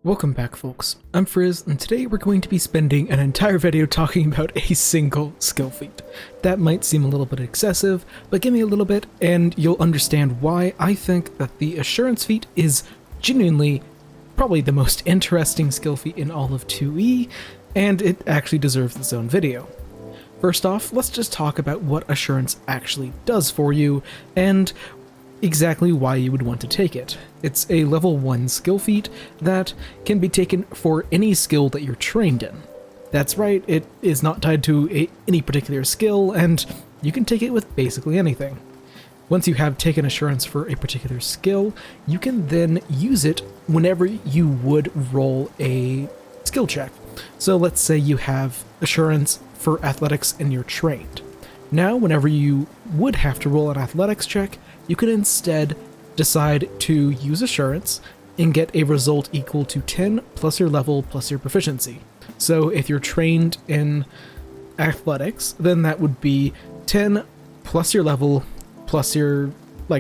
Welcome back, folks. I'm Frizz, and today we're going to be spending an entire video talking about a single skill feat. That might seem a little bit excessive, but give me a little bit and you'll understand why I think that the Assurance feat is genuinely probably the most interesting skill feat in all of 2E, and it actually deserves its own video. First off, let's just talk about what Assurance actually does for you, and exactly why you would want to take it. It's a level 1 skill feat that can be taken for any skill that you're trained in. That's right, it is not tied to any particular skill, and you can take it with basically anything. Once you have taken Assurance for a particular skill, you can then use it whenever you would roll a skill check. So let's say you have Assurance for Athletics and you're trained. Now, whenever you would have to roll an Athletics check, you can instead decide to use Assurance and get a result equal to 10 plus your level plus your proficiency. So if you're trained in Athletics, then that would be 10 plus your level plus your,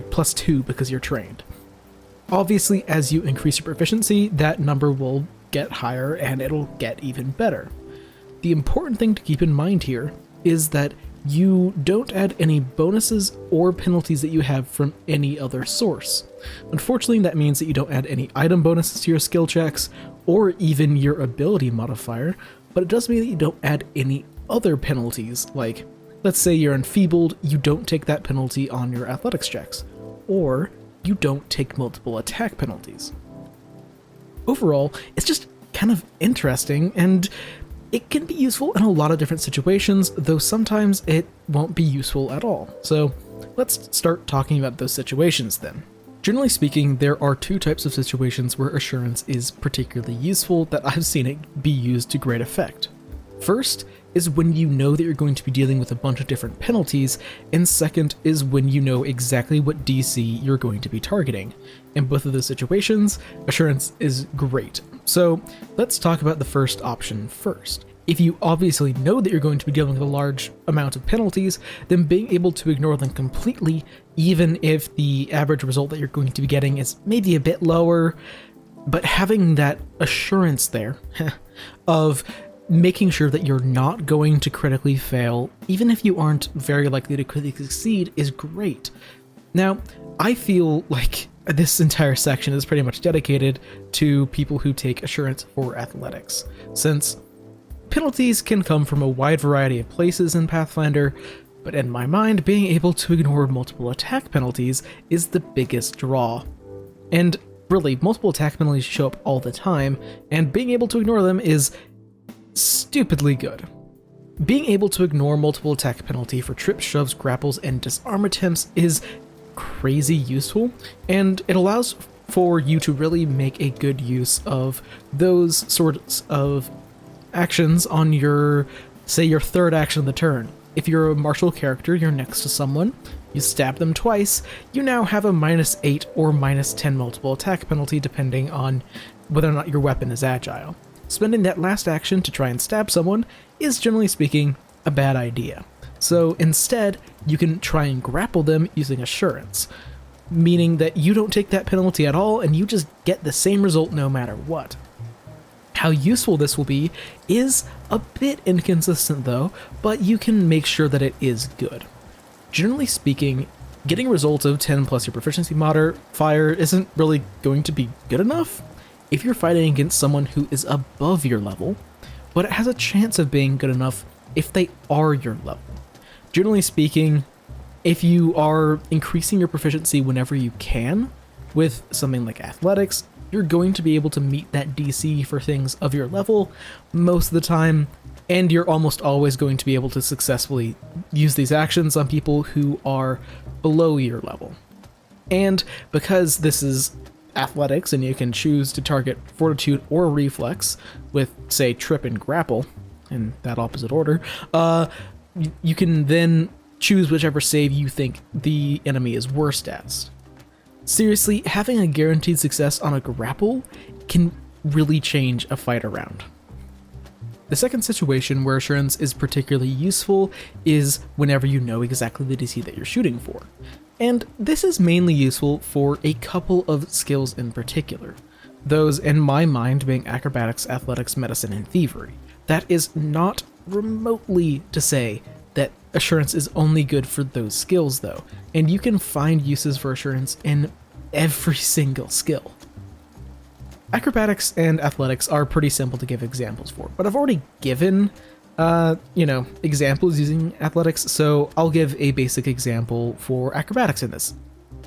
plus 2 because you're trained. Obviously, as you increase your proficiency, that number will get higher and it'll get even better. The important thing to keep in mind here is that you don't add any bonuses or penalties that you have from any other source. Unfortunately, that means that you don't add any item bonuses to your skill checks or even your ability modifier, but it does mean that you don't add any other penalties, like, let's say you're enfeebled, you don't take that penalty on your athletics checks, or you don't take multiple attack penalties. Overall, it's just kind of interesting, and it can be useful in a lot of different situations, though sometimes it won't be useful at all. So let's start talking about those situations then. Generally speaking, there are two types of situations where Assurance is particularly useful that I've seen it be used to great effect. First is when you know that you're going to be dealing with a bunch of different penalties, and second is when you know exactly what DC you're going to be targeting. In both of those situations, Assurance is great. So let's talk about the first option first. If you obviously know that you're going to be dealing with a large amount of penalties, then being able to ignore them completely, even if the average result that you're going to be getting is maybe a bit lower, but having that assurance there of making sure that you're not going to critically fail, even if you aren't very likely to critically succeed, is great. Now, I feel like this entire section is pretty much dedicated to people who take Assurance for Athletics, since penalties can come from a wide variety of places in Pathfinder, but in my mind, being able to ignore multiple attack penalties is the biggest draw. And really, multiple attack penalties show up all the time, and being able to ignore them is stupidly good. Being able to ignore multiple attack penalty for trips, shoves, grapples, and disarm attempts is crazy useful, and it allows for you to really make a good use of those sorts of actions on your, say, your third action of the turn. If you're a martial character, you're next to someone, you stab them twice, you now have a -8 or -10 multiple attack penalty depending on whether or not your weapon is agile. Spending that last action to try and stab someone is, generally speaking, a bad idea. So instead, you can try and grapple them using Assurance, meaning that you don't take that penalty at all and you just get the same result no matter what. How useful this will be is a bit inconsistent though, but you can make sure that it is good. Generally speaking, getting a result of 10 plus your proficiency modifier isn't really going to be good enough if you're fighting against someone who is above your level, but it has a chance of being good enough if they are your level. Generally speaking, if you are increasing your proficiency whenever you can with something like athletics, you're going to be able to meet that DC for things of your level most of the time, and you're almost always going to be able to successfully use these actions on people who are below your level. And because this is athletics and you can choose to target fortitude or reflex with, say, trip and grapple in that opposite order, you can then choose whichever save you think the enemy is worst at. Seriously, having a guaranteed success on a grapple can really change a fight around. The second situation where Assurance is particularly useful is whenever you know exactly the DC that you're shooting for. And this is mainly useful for a couple of skills in particular. those in my mind being acrobatics, athletics, medicine, and thievery. That is not remotely to say that assurance is only good for those skills though, and you can find uses for assurance in every single skill. Acrobatics and athletics are pretty simple to give examples for, but I've already given examples using athletics, so I'll give a basic example for acrobatics in this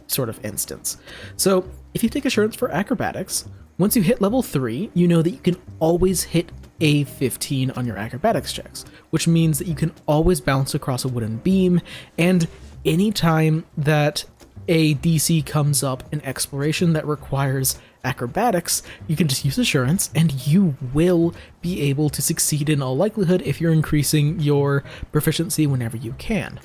sort of instance. So if you take assurance for acrobatics, once you hit level 3, you know that you can always hit a 15 on your acrobatics checks, which means that you can always bounce across a wooden beam, and anytime that a DC comes up in exploration that requires acrobatics, you can just use assurance and you will be able to succeed in all likelihood if you're increasing your proficiency whenever you can.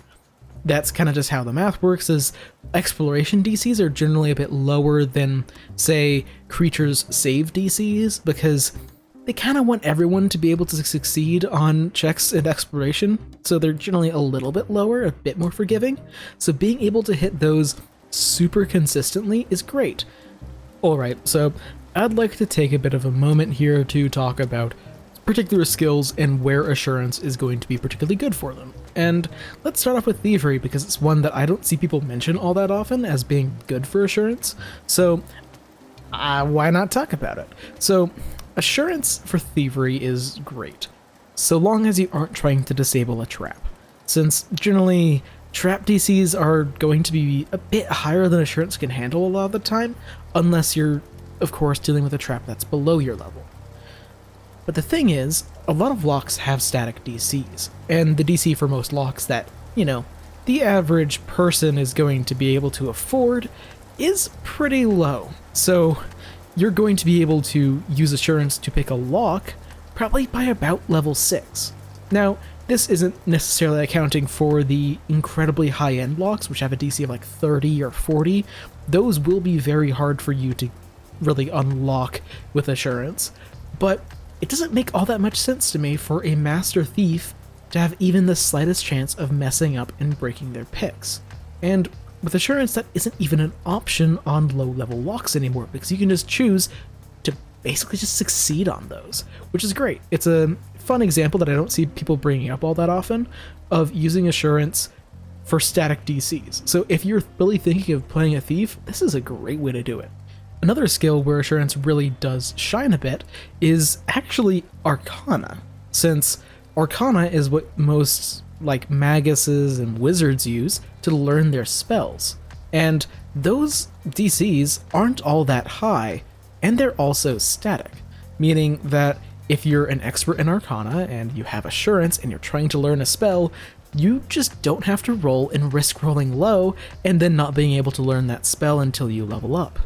That's kind of just how the math works, is exploration DCs are generally a bit lower than, say, creatures save DCs, because they kind of want everyone to be able to succeed on checks in exploration, so they're generally a little bit lower, a bit more forgiving. So being able to hit those super consistently is great. Alright, so I'd like to take a bit of a moment here to talk about particular skills and where assurance is going to be particularly good for them. And let's start off with thievery, because it's one that I don't see people mention all that often as being good for assurance, so why not talk about it? So assurance for thievery is great, so long as you aren't trying to disable a trap, since generally trap DCs are going to be a bit higher than assurance can handle a lot of the time, unless you're, of course, dealing with a trap that's below your level. But the thing is, a lot of locks have static DCs, and the DC for most locks that, the average person is going to be able to afford is pretty low. So you're going to be able to use assurance to pick a lock probably by about level 6. Now, this isn't necessarily accounting for the incredibly high-end locks, which have a DC of like 30 or 40. Those will be very hard for you to really unlock with assurance, but it doesn't make all that much sense to me for a master thief to have even the slightest chance of messing up and breaking their picks. And with assurance, that isn't even an option on low-level locks anymore, because you can just choose to basically just succeed on those, which is great. It's a fun example that I don't see people bringing up all that often of using assurance for static DCs. So if you're really thinking of playing a thief, this is a great way to do it. Another skill where assurance really does shine a bit is actually Arcana, since Arcana is what most maguses and wizards use to learn their spells, and those DCs aren't all that high, and they're also static, meaning that if you're an expert in Arcana and you have assurance and you're trying to learn a spell, you just don't have to roll and risk rolling low and then not being able to learn that spell until you level up.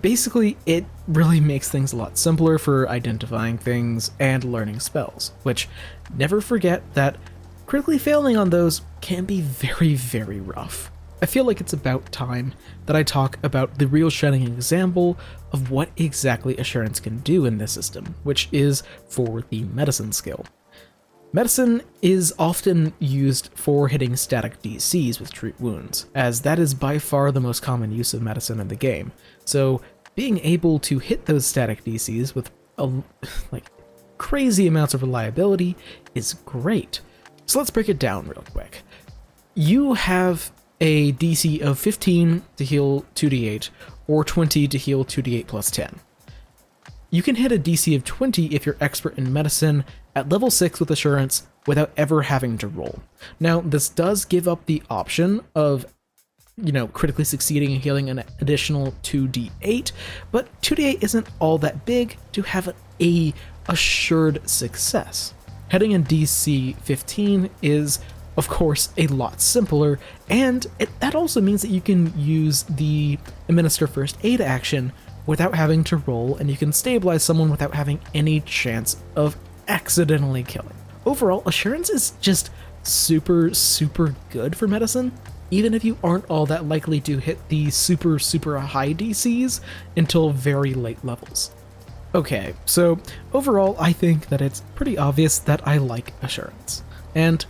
Basically, it really makes things a lot simpler for identifying things and learning spells, which, never forget that critically failing on those can be very, very rough. I feel like it's about time that I talk about the real shining example of what exactly assurance can do in this system, which is for the medicine skill. Medicine is often used for hitting static DCs with treat wounds, as that is by far the most common use of medicine in the game. So being able to hit those static DCs with crazy amounts of reliability is great. So let's break it down real quick. You have a DC of 15 to heal 2d8, or 20 to heal 2d8 plus 10. You can hit a DC of 20 if you're expert in medicine at level 6 with assurance without ever having to roll. Now, this does give up the option of, critically succeeding and healing an additional 2d8, but 2d8 isn't all that big to have a assured success. Hitting a DC 15 is, of course, a lot simpler, and that also means that you can use the administer first aid action without having to roll, and you can stabilize someone without having any chance of accidentally killing. Overall, assurance is just super, super good for medicine, even if you aren't all that likely to hit the super, super high DCs until very late levels. Okay, so overall, I think that it's pretty obvious that I like assurance, and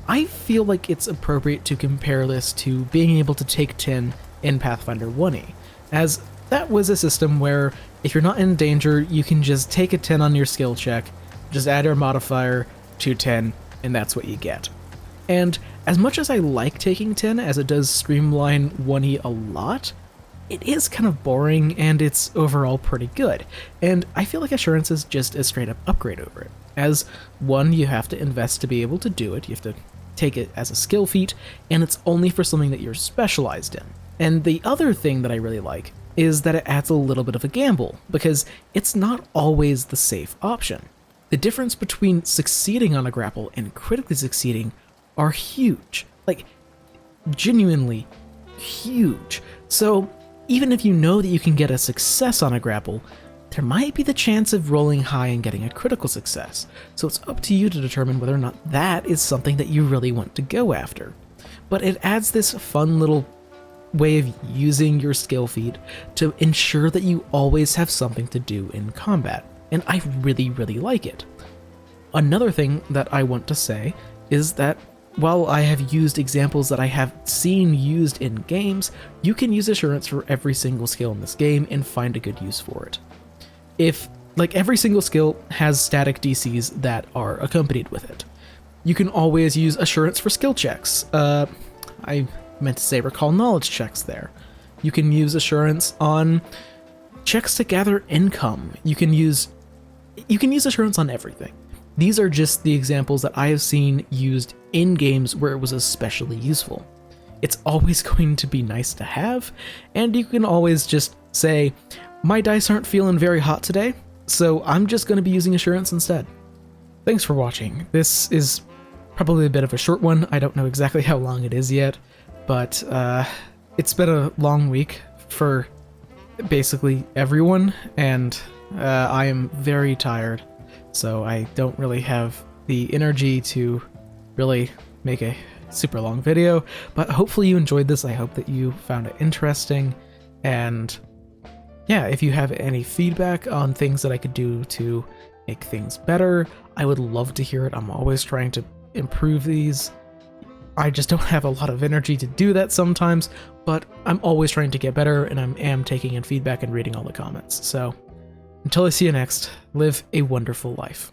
I feel like it's appropriate to compare this to being able to take 10 in Pathfinder 1e, as that was a system where if you're not in danger, you can just take a 10 on your skill check, just add your modifier to 10, and that's what you get. And as much as I like taking 10, as it does streamline 1E a lot, it is kind of boring and it's overall pretty good. And I feel like Assurance is just a straight up upgrade over it. As one, you have to invest to be able to do it, you have to take it as a skill feat, and it's only for something that you're specialized in. And the other thing that I really like is that it adds a little bit of a gamble, because it's not always the safe option. The difference between succeeding on a grapple and critically succeeding are huge. Like, genuinely huge. So, even if you know that you can get a success on a grapple, there might be the chance of rolling high and getting a critical success. So it's up to you to determine whether or not that is something that you really want to go after. But it adds this fun little way of using your skill feat to ensure that you always have something to do in combat. And I really, really like it. Another thing that I want to say is that while I have used examples that I have seen used in games, you can use Assurance for every single skill in this game and find a good use for it. If, like, every single skill has static DCs that are accompanied with it. You can always use Assurance for skill checks. I meant to say recall knowledge checks there. You can use Assurance on checks to gather income. You can use Assurance on everything. These are just the examples that I have seen used in games where it was especially useful. It's always going to be nice to have, and you can always just say, my dice aren't feeling very hot today, so I'm just going to be using Assurance instead. Thanks for watching. This is probably a bit of a short one. I don't know exactly how long it is yet, but it's been a long week for basically everyone, and I am very tired. So I don't really have the energy to really make a super long video, but hopefully you enjoyed this. I hope that you found it interesting, and yeah, if you have any feedback on things that I could do to make things better, I would love to hear it. I'm always trying to improve these. I just don't have a lot of energy to do that sometimes, but I'm always trying to get better, and I am taking in feedback and reading all the comments. So until I see you next, live a wonderful life.